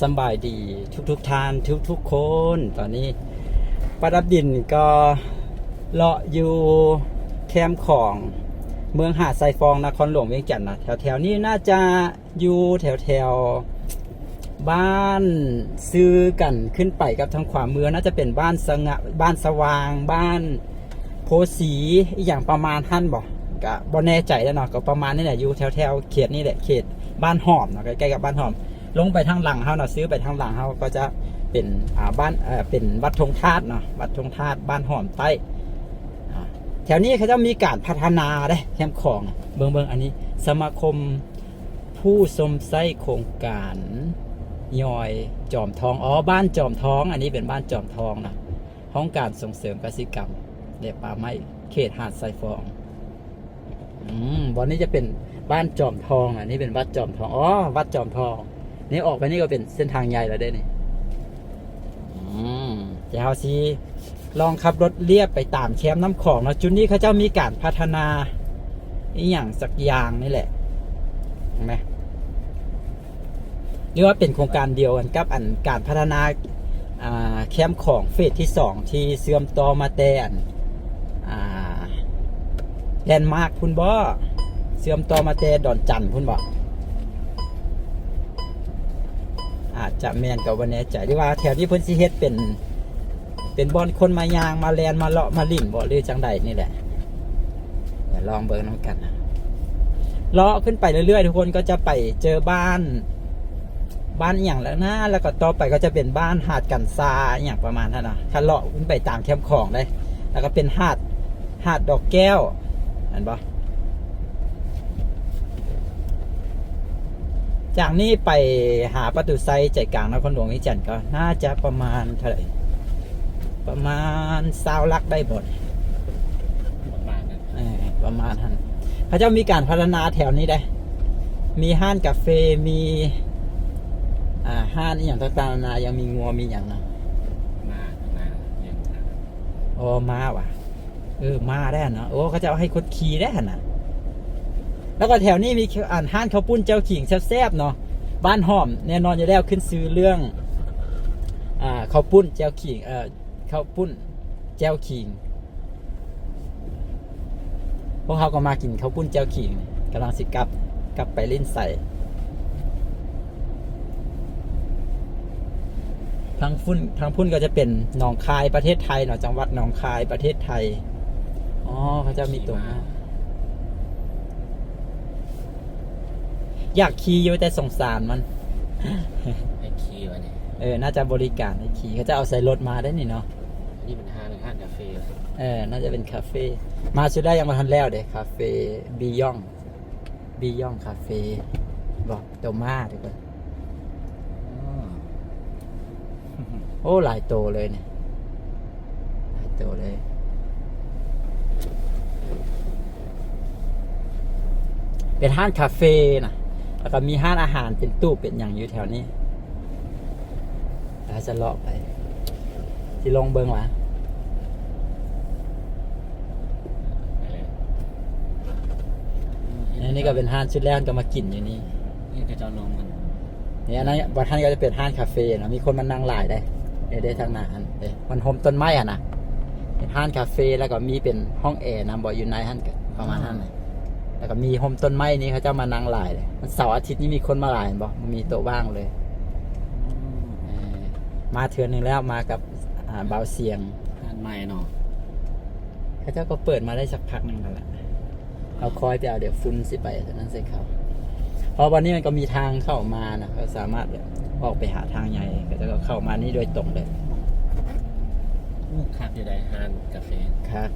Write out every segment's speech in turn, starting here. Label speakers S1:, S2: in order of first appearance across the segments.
S1: สำบายดีทุกท่านทุกคนตอนนี้ประดับดินก็เลาะอยู่แคมป์ของเมืองหาดทรายฟองนครหลวงเวียงจันทร์นะแถวนี้น่าจะอยู่แถวบ้านซื้อกันขึ้นไปกับทางขวามือน่าจะเป็นบ้านสงะบ้านสว่างบ้านโพสีอย่างประมาณท่านบอกก็บ่แน่ใจแล้วเนาะก็ประมาณนี้แหละอยู่แถวเขตนี้แหละเขตบ้านหอมเนาะใกล้ๆกับบ้านหอมลงไปทางหลังเขาเนาะซื้อไปทางหลังเขาก็จะเป็นบ้านเป็นวัดธงธาตุเนาะวัดธงธาตุบ้านหอมใต้แถวนี้เขาจะมีการพัฒนาได้แคมป์ของเบิ่งอันนี้สมาคมผู้สมไส้โครงการยอยจอมทองบ้านจอมทองอันนี้เป็นบ้านจอมทองนะห้องการส่งเสริมเกษตรกรรมและป่าไม้เขตหาดทรายฟองวันนี้จะเป็นบ้านจอมทองอันนี้เป็นวัดจอมทองวัดจอมทองนี่ออกไปนี่ก็เป็นเส้นทางใหญ่แล้วได้นี่จะเอาซีลองขับรถเลียบไปตามแคมป์น้ำของแล้วจุดนี้เขาเจ้ามีการพัฒนาอีกอย่างสักอย่างนี่แหละเห็นไหมเรียกว่าเป็นโครงการเดียวกันกับการพัฒนาแคมป์ของเฟสที่2ที่เสื่อมต่อมาแต่แลนด์มาร์คพุ่นบ่เสื่อมต่อมาแต่ดอนจันพุ่นบ่อาจจะแมนกับวันนี้ใจที่ว่าแถวที่เพิ่นสิเฮ็ดเป็นบอลคนมายางมาแลนมาเลาะมาลิ่นบ่หรือจังใดนี่แหละเดี๋ยวลองเบิ่งน้ำกันนะเลาะขึ้นไปเรื่อยๆทุกคนก็จะไปเจอบ้านอย่างแล้วนะแล้วก็ต่อไปก็จะเป็นบ้านหาดกันซาอย่างประมาณนั้นนะถ้าเลาะขึ้นไปตามแคมป์ของได้แล้วก็เป็นหาดดอกแก้วเห็นปะจากนี้ไปหาประตูไซใจกลางนครหลวงวิจันทร์ก็น่าจะประมาณเท่าไหร่ประมาณ20 ลักได้บ่ประมาณนั้นประมาณนั้นพระเจ้ามีการพัฒนาแถวนี้ได้มีห้านกาแฟมีห้านอย่างต่างๆนายังมีงัวมีอย่างนะมาว่ะมาได้นะเขาจะเอาให้คนขี่ได้นะแล้วก็แถวนี้มีห้านข้าวปุ้นเจ้าขิงแซ่บๆเนาะบ้านหอมแน่นอนจะได้ขึ้นซื้อเรื่องข้าวปุ้นเจ้าขิงข้าวปุ้นเจ้าขิงพวกเขาก็มากินข้าวปุ้นเจ้าขิงกำลังสิกลับไปเล่นใส่ทางพุ่นก็จะเป็นหนองคายประเทศไทยเนาะจังหวัดหนองคายประเทศไทยเขาจะมีตัวอยากขี่อยู่แต่สงสารมัน
S2: ให้ขี่วะเนี่ย
S1: น่าจะบริการให้ขี่เขาจะเอาใส่รถมาได้นี่เนาะ
S2: นี่เป็นห้างกาแฟ
S1: น่าจะเป็นคาเฟ่มาสุดได้ยังมาทันแล้วเด้คาเฟ่บีย่องคาเฟ่บอกตัวมาทุกคนหลายโตเลยเนี่ยหลายโตเลยเป็นห้างคาเฟ่นะแล้วก็มีห้างอาหารเป็นตู้เป็นอย่างอยู่แถวนี้เราจะเลาะไปที่ลงเบิงวะนี่ก็เป็นห้างชุดแรกก็มากินอยู่นี่
S2: ก็จะลงมัน
S1: เนี่ยนะบางท่านก็จะเป็นห้างคาเฟ่นะมีคนมานั่งหลายได้ทางหน้ามันโฮมต้นไม้นะเป็นห้างคาเฟ่แล้วก็มีเป็นห้องแอร์นะบ่อยู่ในห้างประมาณนั้นเลยแล้วก็มีโฮมต้นไม้นี้เขาจะมานั่งหลายเลยมันเสาร์อาทิตย์นี้มีคนมาหลายบ่มีโต๊ะว่างเลยมาเทือนหนึ่งแล้วมากับเบาเสียง
S2: ห้างใหม่เนาะ
S1: เขาเจ้าก็เปิดมาได้สักพักหนึ่งแล้วแหละเขาคอยไปเอาเดี๋ยวฟุ้นสิไปแต่นั้นเสร็จเขาเพราะวันนี้มันก็มีทางเข้ามานะก็สามารถออกไปหาทางใหญ่ก็จะเข้ามานี่โดยตรงเลย
S2: ครับอยู่ในห้างกาแฟ
S1: ครับ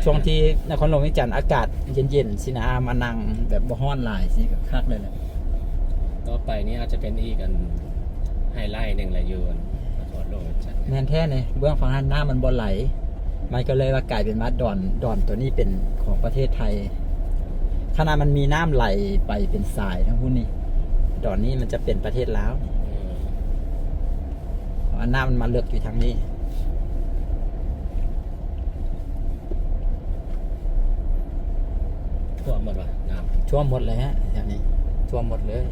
S1: ช่วงที่นครหลวงวิจันทร์อากาศเย็นๆสินะมานั่งแบบบ่ฮ้อนหลายสิก็คักเลยแหละ
S2: ต่อไปนี้อาจจะเป็นอีกกันไฮไลท์หนึ่งเลยยูนนครหลวงวิจันทร์
S1: แน่นแท้เนี่ยเบื้องฝั่งนั้นน้ำมันบ่ไหลมันก็เลยว่ากลายเป็นว่าดอนตัวนี้เป็นของประเทศไทยขณะมันมีน้ำไหลไปเป็นสายทั้งพวกนี้ดอนนี้มันจะเป็นประเทศลาวเพราะน้ำมันมาเลือกอยู่ทางนี้
S2: ท่วมหมดวะน้ำ
S1: ท่วมหมดเลยฮะอย่างนี้ท่วมหมดเลย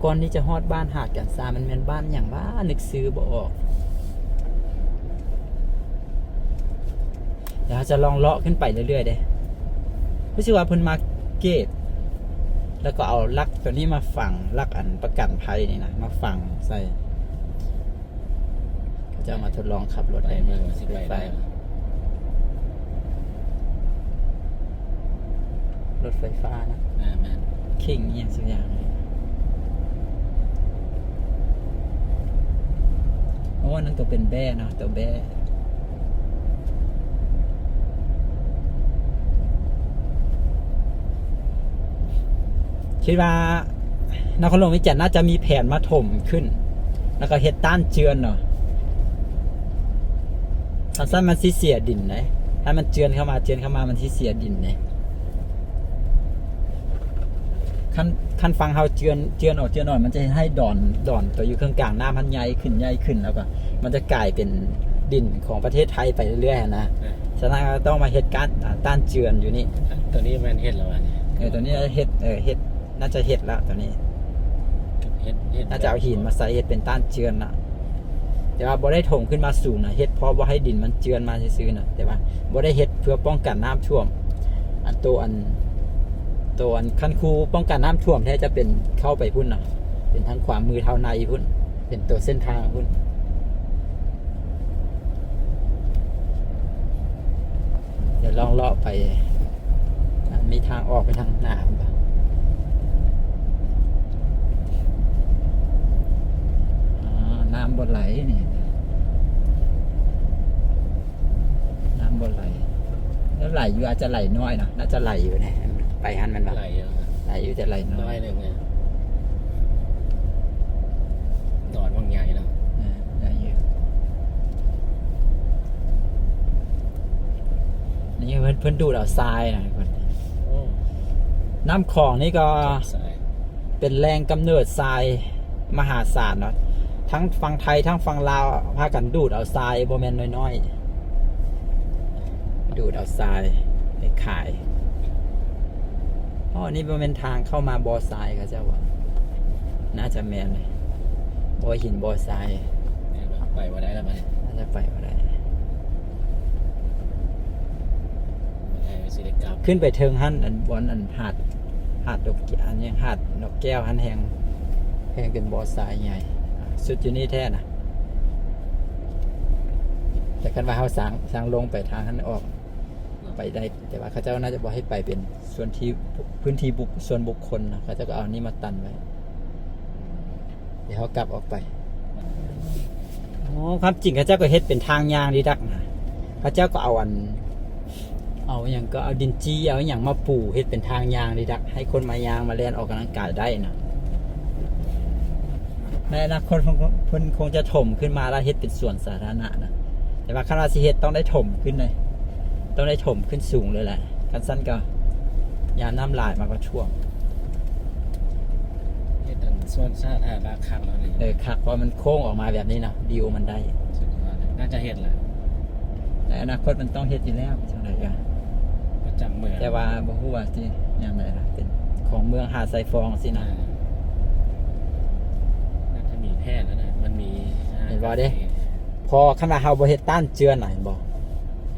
S1: ก่อนที่จะฮอดบ้านหาดกันซามันเป็นบ้านอย่างบ้านึกซื้อบ่ออกเดี๋ยวเราจะลองเลาะขึ้นไปเรื่อยๆเด้รู้สึกว่าเพิ่นมาเกตแล้วก็เอาลักตัวนี้มาฝังลักอันประกันภัยนี่นะมาฝังใส่เขาจะเอามาทดลองขับรถ
S2: ไป
S1: ได้
S2: เมืองสิไปได้
S1: รถไฟฟ้านะ
S2: แม่น
S1: คิงอย่างสักอย่างโอ้นั่นตัวเป็นแบ้เนาะตัวแบ้คิดว่านครหลวงวิจิตรน่าจะมีแผนมาถมขึ้น แล้วก็เฮ็ดต้านเจือนเนาะถ้าสั้นมันสิเสียดินเลยถ้ามันเจือนเข้ามามันสิเสียดินเลยขั้นฟังเฮาเจือนออกมันจะให้ดอนตัวอยู่ข้างกลางน้ำมันใหญ่ขึ้นแล้วก็มันจะกลายเป็นดินของประเทศไทยไปเรื่อยๆนะฉะนั้นเราต้องมาเฮ็ดการต้านเจือนอยู่นี่
S2: ตัวนี้แม่นเฮ็ดแล้วอันนี้
S1: ตัวนี้เฮ็ดน่าจะเฮ็ดแล้วตัวนี้
S2: เฮ็ด
S1: น่าจะเอาหินมาใส่เฮ็ดเป็นต้านเจือนนะแต่ว่าบ่ได้ถมขึ้นมาสูงนะเฮ็ดเพราะว่าให้ดินมันเจือนมาซื่อๆนะแต่ว่าบ่ได้เฮ็ดเพื่อป้องกันน้ำท่วมตัวคันคูป้องกันน้ำท่วมแท้จะเป็นเข้าไปพุ่นนะเป็นทางขวามือเท่าในพุ่นเป็นตัวเส้นทางพุ่นเดี๋ยวลองเลาะไปมีทางออกไปทางน้ำป่ะน้ำบนไหลนี่น้ำบนไหลแล้วไหลอยู่อาจจะไหลน้อยนะน่าจะไหลอยู่นะไปหันมันแบบ
S2: ไหลเยอะ
S1: ไหลอยู่จะไหลน้
S2: น้
S1: อ
S2: อย ยหนึงไงดอนบางใหญ่เนาะ
S1: ไหลอยู่นี่เพิ่นดูดเอาทรายนะคน
S2: โอ้
S1: น้ำคลองนี่ก็
S2: สาย
S1: เป็นแรงกำเนิดทรายมหาศาลเนาะทั้งฝั่งไทยทั้งฝั่งลาวพากันดูดเอาทรายบ่แม่นน้อยๆดูดเอาทรายไปขายอ๋อนี่เป็นทางเข้ามาบ่อทรายเขาเจ้าว่าน่าจะแม่นเลยบ่อหินบ่อทราย
S2: ไปบ่ได้แล้วบัดนี้
S1: น่าจะไปบ่ได้
S2: บ่ได้สิได้กลับ
S1: ขึ้นไปเทิงหันอันบอนอันหาดดอกอันยังหาดดอกแก้วหันแหงเป็นบ่อทรายใหญ่สุดอยู่นี่แท้นะแต่กันว่าเขาสร้างลงไปทางหันออกไปได้แต่ว่าเขาเจ้าน่าจะบอกให้ไปเป็นส่วนที่พื้นที่ส่วนบุคคลนะเขาเจ้าก็เอานี่มาตันไว้เดี๋ยวเขากลับออกไปอ๋อความจริงเขาเจ้าก็เฮ็ดเป็นทางยางดีดักนะเขาเจ้าก็เอาอย่างก็เอาดินจี้เอาอย่างมาปูเฮ็ดเป็นทางยางดีดักให้คนมายางมาเล่นออกกำลังกายได้นะในอนาคตเพิ่นคงจะถมขึ้นมาแล้วเฮ็ดเป็นสวนสาธารณะนะแต่ว่าคณะสิเฮ็ดต้องได้ถมขึ้นเลยต้องได้ถมขึ้นสูงเลยแหละกันสั้นก็ยามน้ำหลายมาก็ช่วง
S2: เฮ็ดอันส่วนสาธารณะคักแล้วนี่
S1: คักเพราะมันโค้งออกมาแบบนี้นะดิวมันได้
S2: สุดยอดเลยน่าจะเฮ็ดแหละ
S1: ในอนาคตมันต้องเฮ็ดอยู่แล้วจังไดก็
S2: ประจำเมือง
S1: แต่ว่าบ่ฮู้ว่าสิยามใดล่ะเป็นของเมืองหาดไซฟองสินะ
S2: น่าจะมีแพทย์แล้วนะมันมี
S1: เห็นบ่เด้ พอขนาดเฮาบ่เฮ็ดต้านเจือนน่ะเห็นบ่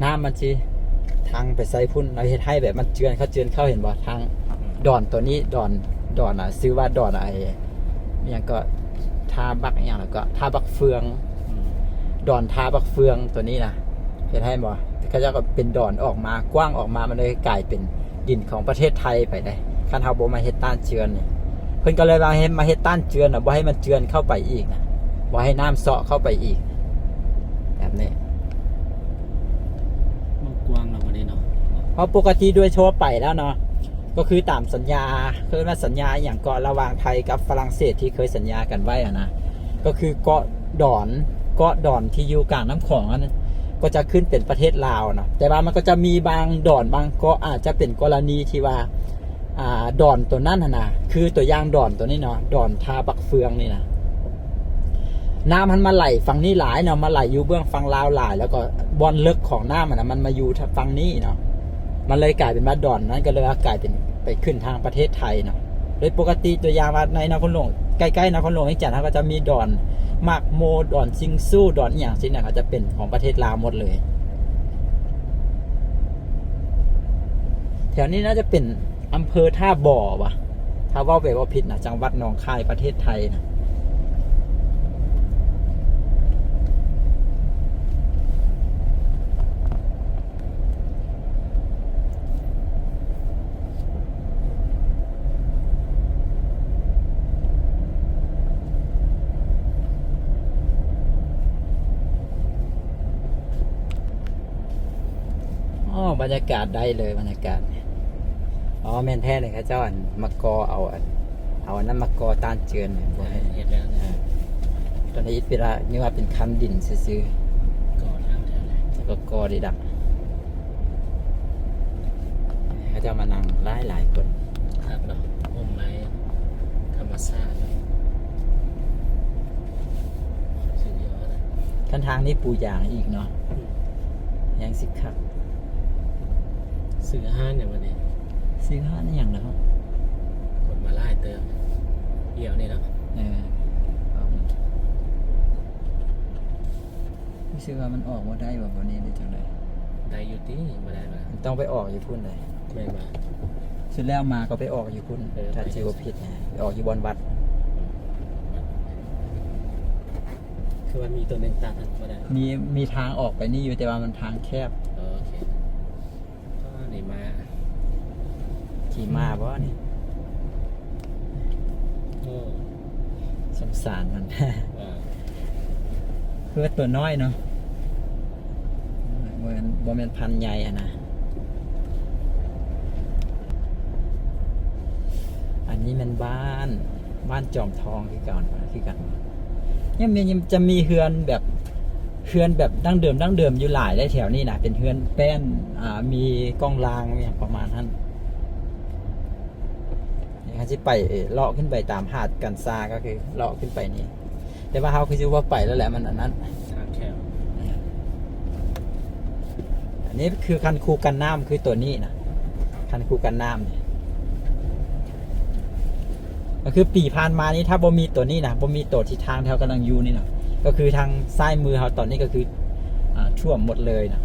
S1: น้ำมันสิทางไปใส่พุ่นเราเฮ็ดให้แบบมันเจือนเข้าเห็นบ่ทางดอนตัวนี้ดอนชื่อว่าดอนอิหยังก็ทาบักอีหยังแล้วก็ทาบักเฟือง ดอนทาบักเฟืองตัวนี้นะเห็นให้บ่เขาเจ้าก็เป็นดอนออกมากว้างออกมามันเลยกลายเป็นดินของประเทศไทยไปได้คันเฮาบ่มาเฮ็ดต้านเจือนนี่เพิ่นก็เลยมาเฮ็ดต้านเจือนน่ะบ่ให้มันเจือนเข้าไปอีกนะบ่ให้น้ำเซาะเข้าไปอีกแบบนี้
S2: มันกว้างเนาะวันนี้เนาะ
S1: เพราะปกติด้วยทั่วไปแล้วเนาะก็คือตามสัญญาคือว่าสัญญาอย่างเกาะระหว่างไทยกับฝรั่งเศสที่เคยสัญญากันไว้อะนะก็คือเกาะดอนที่อยู่กลางน้ำของนั้นก็จะขึ้นเป็นประเทศลาวเนาะแต่ว่ามันก็จะมีบางดอนบางเกาะอาจจะเป็นกรณีที่ว่าดอนตัวนั้นนะคือตัวอย่างดอนตัวนี้เนาะดอนทาบักเฟืองนี่นะน้ำมันมาไหลฝั่งนี้หลายเนาะมาไหลอยู่เบื้องฝั่งลาวหลาย แล้วก็บอลเลิกของน้ำมันมาอยู่ฝั่งนี้เนาะมันเลยกลายเป็นว่าดอนนั้นก็เลยกลายเป็นไปขึ้นทางประเทศไทยเนาะ โดยปกติตัวอย่างว่าในนครหลวงใกล้ๆนครหลวงเวียงจันทน์เขาก็จะมีดอนหมากโมดอนซิงซูดอนอหย่างสิ่งนั้นก็จะเป็นของประเทศลาวหมดเลยแถวนี้น่าจะเป็นอำเภอท่าบ่อวะถ้าว่าไปว่าผิดนะจังหวัดหนองคายประเทศไทยนะอ๋อบรรยากาศได้เลยบรรยากาศอ๋อแม่นแท้เลยครับเจ้าอันมะกอเอาอันนั้นมะกอต้านเจือนเนี่ยบ่ให้
S2: เห็นแล้วนะ
S1: ตอนนี้เวลานี่ว่าเป็นคันดินซื้อ
S2: ก่อนแล้วแถวเลย
S1: ๆแล้วก็กอดีดักเขาจะมานั่งหลายคน
S2: ครับเนาะอมไม้ธรรมชาติเลยสุดยอดเลย
S1: ขั้นทางนี้ปูยางอีกเนาะยังสิครับ
S2: ซื้อห้านเนี่ยวันนี้
S1: ซื้อห้านี่อย่างเนาะ
S2: คนมาไล่เติมเหี่ยวนี่เนาะ
S1: เอารู้สึกว่ามันออกมาได้แบบวันนี้ได้จังเลย
S2: ได้อยู่ที่มาได้มา
S1: มันต้องไปออกอยู่พุ่นเลย
S2: ไม่มา
S1: สุดแล้วมาก็ไปออกอยู่พุ่น
S2: เออ
S1: ถ้าจิวผิดนะไปออกอยู่บอนวัด
S2: คือมันมีตัวหนึ่งตัดมาได้
S1: มีทางออกไปนี่อยู่แต่ว่ามันทางแคบ
S2: โอเคก็นี่มา
S1: ขี่มาบ่นี่
S2: โอ้
S1: สงสารมัน
S2: อ่า
S1: คือว่าตัวน้อยเนาะเหมือนบ่แม่นพันธุ์ใหญ่อะนะอันนี้มันบ้านจอมทองคือกันยังจะมีเฮือนแบบดั้งเดิมอยู่หลายได้แถวนี้นะเป็นเฮือนแป้นมีกล้องรางอย่างประมาณนั้นนี่เขาจะไปเลาะขึ้นไปตามหาดกันซาก็คือเลาะขึ้นไปนี่แต่ว่าเขาคือว่าไปแล้วแหละมันอันนั้น
S2: ทางแคบ
S1: อันนี้คือคันคูกันน้ำคือตัวนี้นะคันคูกันน้ำเนี่ยก็คือปีผ่านมานี้ถ้าบ่มีตัวนี้นะบ่มีตัวที่ทางแถวกำลังอยู่นี่นะก็คือทางซ้ายมือเขาตอนนี้ก็คือท่วมหมดเลยนะ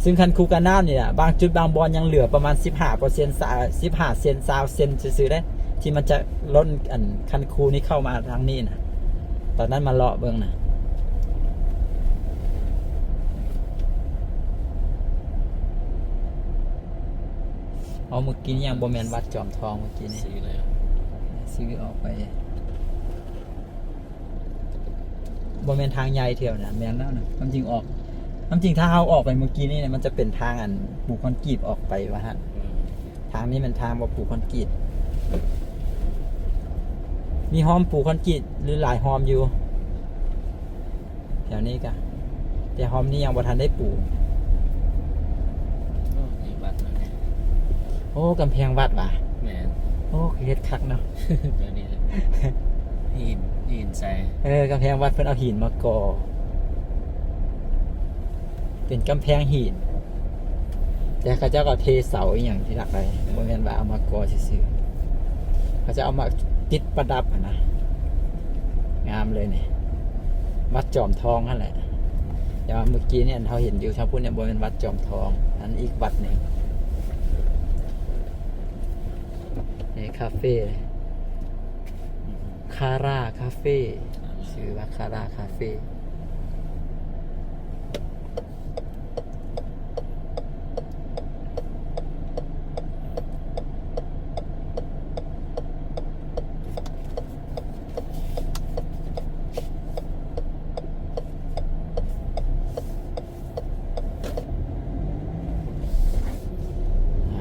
S1: ซึ่งคันคูกันน้ำเนี่ยบางจุดบางบอนยังเหลือประมาณ 15% 15 เซน20 เซนซื้อๆได้ที่มันจะล้นอันคันคูนี้เข้ามาทางนี้นะตอนนั้นมาเลาะเบิ่งนะเมื่อกี้นี่ยังบ่แม่นวัดจอมทองเมื่อกี้นี่
S2: ซื้อเลย
S1: ซื้อออกไปบ่แม่นทางใหญ่เที่ยวนะแม่นแล้วนะความจริงถ้าเฮาออกไปเมื่อกี้นี่เนี่ยมันจะเป็นทางอันปูคอนกรีตออกไปว่าฮะทางนี้มันทางบ่ปูคอนกรีตมีหอมปูคอนกรีตหรือหลายหอมอยู่แถวนี้ก็แต่หอมนี้ยังบ่ทันได้ปู
S2: โอ้มีบัตรแล้วเนี่ย
S1: โอ้กำแพงวัดว่ะ
S2: แมน
S1: โอ้เฮ็ดคักเนาะ
S2: แบบนี้เลยหินใส่
S1: กำแพงวัดเพิ่นเอาหินมาก่อเป็นกำแพงหินแต่เขาเจ้าก็เทเสาอหย่างที่หลักเลยบ่แม่นว่าเอามาก่อซื่อๆเขาจะเอามาติดประดับอะนะงามเลยเนี่ยวัดจอมทองนั่นแหละแต่ว่าเมื่อกี้เนี่ยเราเห็นอยู่ทางพุ่นเนี่ยบ่แม่นวัดจอมทองอันอีกวัดหนึ่งนี่คาเฟ่คาร่าคาเฟ่ชื่อว่าคาร่าคาเฟ่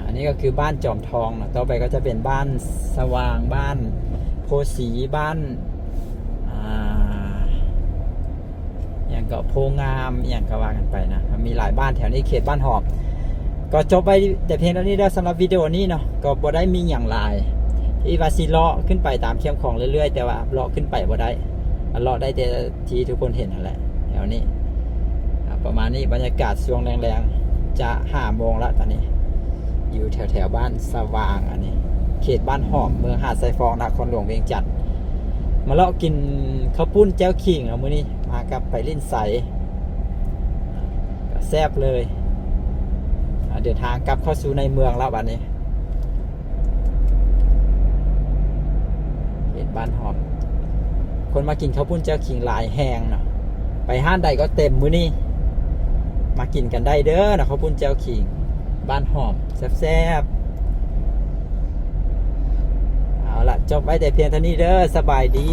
S1: อันนี้ก็คือบ้านจอมทองนะต่อไปก็จะเป็นบ้านสว่างบ้านโพสีบ้านอย่างก็โพงามอย่างก็ว่ากันไปนะมีหลายบ้านแถวนี้เขตบ้านหอบก็จบไปแต่เพียงเท่านี้แล้วสำหรับวิดีโอนี้เนาะก็บ่ได้มีอย่างหลายที่ว่าสิเลาะขึ้นไปตามเข้มของเรื่อยๆแต่ว่าเลาะขึ้นไปบ่ได้เลาะได้แต่ที่ทุกคนเห็นนั่นแหละแถวนี้ประมาณนี้บรรยากาศช่วงแรงๆจะ5 โมงแล้วตอนนี้ อยู่แถวแถวบ้านสว่างอันนี้ เขตบ้านหอมเมืองหาดไซฟองนครหลวงเวียงจันทน์มาเลาะกินข้าวปุ้นแจ้วขิงเอามื้อนี้มากับไปลิ้นใสก็แซ่บเลยเดินทางกลับเข้าสู่ในเมืองแล้วบัดนี้เขตบ้านหอมคนมากินข้าวปุ้นแจ้วขิงหลายแหงเนาะไปห้านใดก็เต็มมื้อนี้มากินกันได้เด้อนะข้าวปุ้นแจ้วขิงบ้านหอมแซ่บๆเอาล่ะจบไว้แต่เพียงเท่านี้เด้อสบายดี